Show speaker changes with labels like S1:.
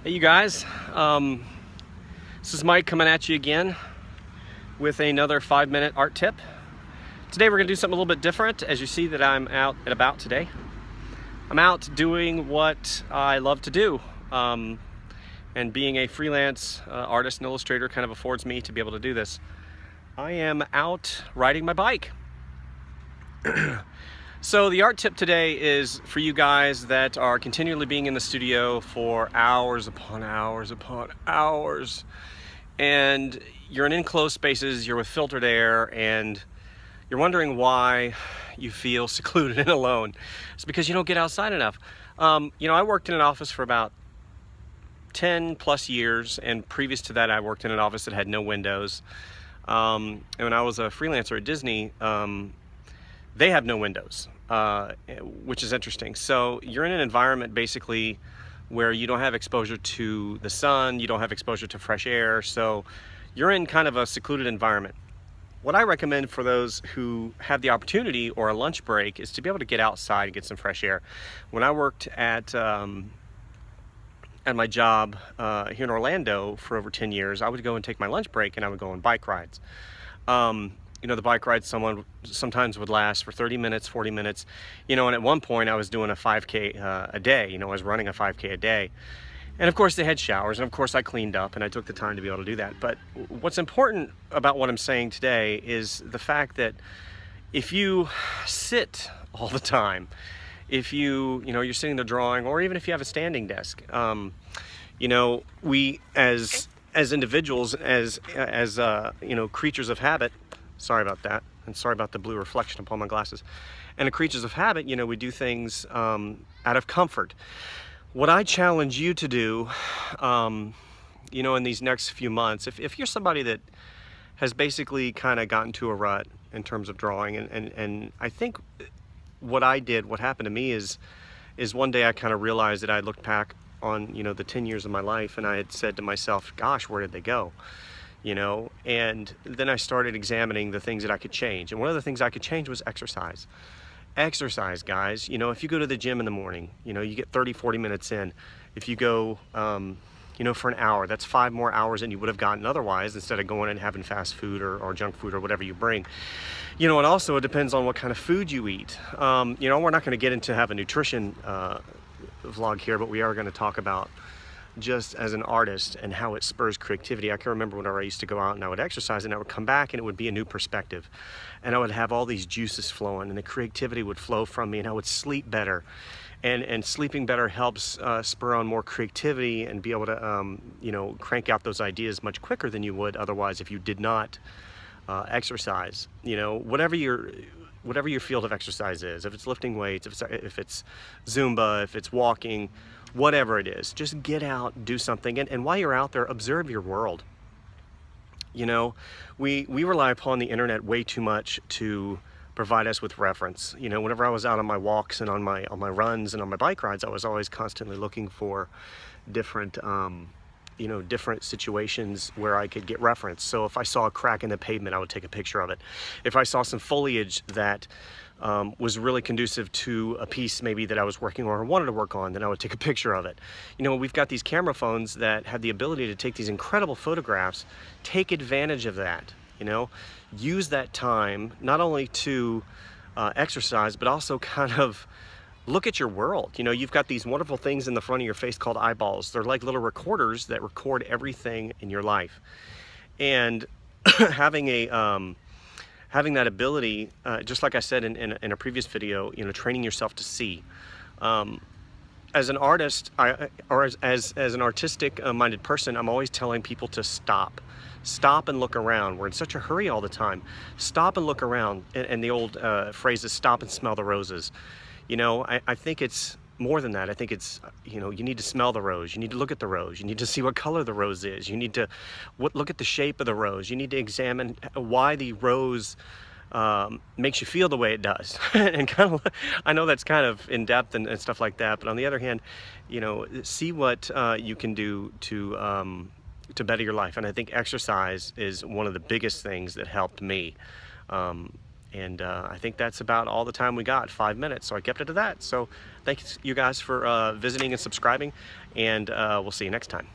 S1: Hey, you guys. This is Mike coming at you again with another 5-minute art tip. Today we're going to do something a little bit different. As you see that I'm out and about today, I'm out doing what I love to do. And being a freelance artist and illustrator kind of affords me to be able to do this. I am out riding my bike. So the art tip today is for you guys that are continually being in the studio for hours upon hours upon hours, and you're in enclosed spaces, you're with filtered air, and you're wondering why you feel secluded and alone. It's because you don't get outside enough. I worked in an office for about 10 plus years, and previous to that I worked in an office that had no windows. And when I was a freelancer at Disney, they have no windows, which is interesting. So you're in an environment basically where you don't have exposure to the sun, you don't have exposure to fresh air, so you're in kind of a secluded environment. What I recommend for those who have the opportunity or a lunch break is to be able to get outside and get some fresh air. When I worked at my job here in Orlando for over 10 years, I would go and take my lunch break and I would go on bike rides. The bike ride sometimes would last for 30 minutes, 40 minutes, and at one point I was doing a 5K a day. I was running a 5K a day. And of course they had showers, and of course I cleaned up and I took the time to be able to do that. But what's important about what I'm saying today is the fact that if you sit all the time, if you're sitting there drawing, or even if you have a standing desk, we as individuals, as creatures of habit. Sorry about that, and sorry about the blue reflection upon my glasses. And the creatures of habit, we do things out of comfort. What I challenge you to do, in these next few months, if you're somebody that has basically kind of gotten to a rut in terms of drawing, and I think what happened to me is one day I kind of realized that I looked back on, the 10 years of my life, and I had said to myself, gosh, where did they go? And then I started examining the things that I could change. And one of the things I could change was exercise. Exercise, guys. If you go to the gym in the morning, you get 30, 40 minutes in. If you go, for an hour, that's 5 more hours than you would have gotten otherwise, instead of going and having fast food or junk food or whatever you bring. And also it depends on what kind of food you eat. We're not going to get into have a nutrition vlog here, but we are going to talk about just as an artist and how it spurs creativity. I can remember whenever I used to go out and I would exercise, and I would come back and it would be a new perspective, and I would have all these juices flowing, and the creativity would flow from me, and I would sleep better, and sleeping better helps spur on more creativity and be able to crank out those ideas much quicker than you would otherwise if you did not exercise. Whatever your field of exercise is, if it's lifting weights, if it's Zumba, if it's walking, whatever it is, just get out, do something, and while you're out there, observe your world. We rely upon the internet way too much to provide us with reference. Whenever I was out on my walks and on my runs and on my bike rides, I was always constantly looking for different different situations where I could get reference. So if I saw a crack in the pavement, I would take a picture of it. If I saw some foliage that was really conducive to a piece maybe that I was working on or wanted to work on, then I would take a picture of it. We've got these camera phones that have the ability to take these incredible photographs. Take advantage of that. Use that time not only to exercise, but also kind of look at your world. You've got these wonderful things in the front of your face called eyeballs. They're like little recorders that record everything in your life. And having that ability, just like I said in a previous video, training yourself to see. As an artist, as an artistic minded person, I'm always telling people to stop and look around. We're in such a hurry all the time. Stop and look around. And the old phrase is stop and smell the roses. I think it's more than that. I think it's, you need to smell the rose. You need to look at the rose. You need to see what color the rose is. You need to look at the shape of the rose. You need to examine why the rose makes you feel the way it does. And kind of, I know that's kind of in depth and stuff like that, but on the other hand, see what you can do to better your life. And I think exercise is one of the biggest things that helped me. And I think that's about all the time we got, 5 minutes. So I kept it to that. So thanks you guys for visiting and subscribing, and we'll see you next time.